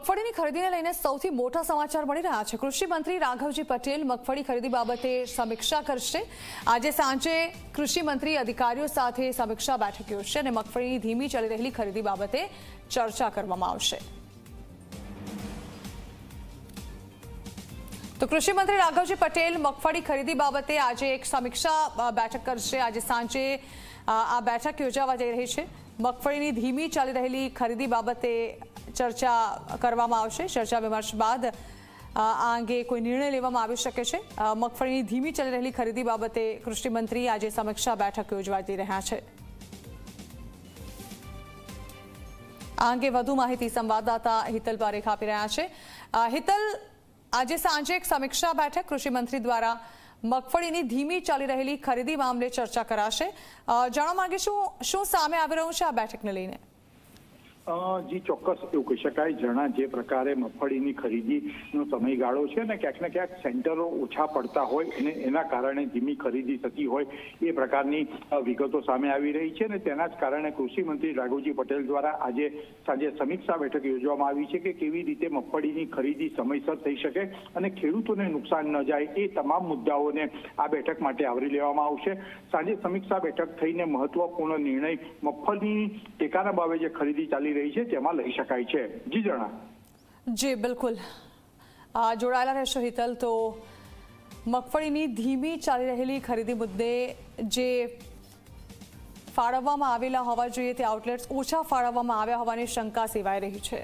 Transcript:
મગફળીની ખરીદીને લઈને સૌથી મોટા સમાચાર મળી રહ્યા છે। કૃષિ મંત્રી રાઘવજી પટેલ મગફળી ખરીદી બાબતે સમીક્ષા કરશે। આજે સાંજે કૃષિ મંત્રી અધિકારીઓ સાથે સમીક્ષા બેઠક યોજશે અને મગફળીની ધીમી ચાલી રહેલી ખરીદી બાબતે ચર્ચા કરવામાં આવશે। તો કૃષિ મંત્રી રાઘવજી પટેલ મગફળી ખરીદી બાબતે આજે એક સમીક્ષા બેઠક કરશે। આજે સાંજે આ બેઠક યોજાવા જઈ રહી છે। મગફળીની ધીમી ચાલી રહેલી ખરીદી બાબતે ચર્ચા કરવામાં આવશે। ચર્ચા વિમર્શ બાદ આ અંગે કોઈ નિર્ણય લેવામાં આવી શકે છે। મગફળીની ધીમી ચાલી રહેલી ખરીદી બાબતે કૃષિ મંત્રી આજે સમીક્ષા બેઠક યોજવા જઈ રહ્યા છે। આ અંગે વધુ માહિતી સંવાદદાતા હિતલ પારેખ આપી રહ્યા છે। હિતલ, આજે સાંજે એક સમીક્ષા બેઠક કૃષિ મંત્રી દ્વારા મગફળીની ધીમી ચાલી રહેલી ખરીદી મામલે ચર્ચા કરાશે। જાણવા માંગીશું શું સામે આવી રહ્યું છે આ બેઠકને લઈને? જી ચોક્કસ એવું કહી શકાય। જણા જે પ્રકારે મગફળીની ખરીદીનો સમયગાળો છે ને ક્યાંક ને ક્યાંક સેન્ટરો ઓછા પડતા હોય અને એના કારણે ધીમી ખરીદી થતી હોય એ પ્રકારની વિગતો સામે આવી રહી છે। ને તેના જ કારણે કૃષિ મંત્રી રાઘવજી પટેલ દ્વારા આજે સાંજે સમીક્ષા બેઠક યોજવામાં આવી છે કે કેવી રીતે મગફળીની ખરીદી સમયસર થઈ શકે અને ખેડૂતોને નુકસાન ન જાય એ તમામ મુદ્દાઓને આ બેઠક માટે આવરી લેવામાં આવશે। સાંજે સમીક્ષા બેઠક થઈને મહત્વપૂર્ણ નિર્ણય મગફળીની ટેકાના ભાવે જે ખરીદી ચાલી રહી છે તેમાં લઈ શકાય છે। જી જણા। જી બિલકુલ, જોડાયેલા રહેશો હિતલ। તો મગફળીની ધીમી ચાલી રહેલી ખરીદી મુદ્દે જે ફાળવવામાં આવેલા હોવા જોઈએ તે આઉટલેટ્સ ઓછા ફાળવવામાં આવ્યા હોવાની શંકા સેવાઈ રહી છે।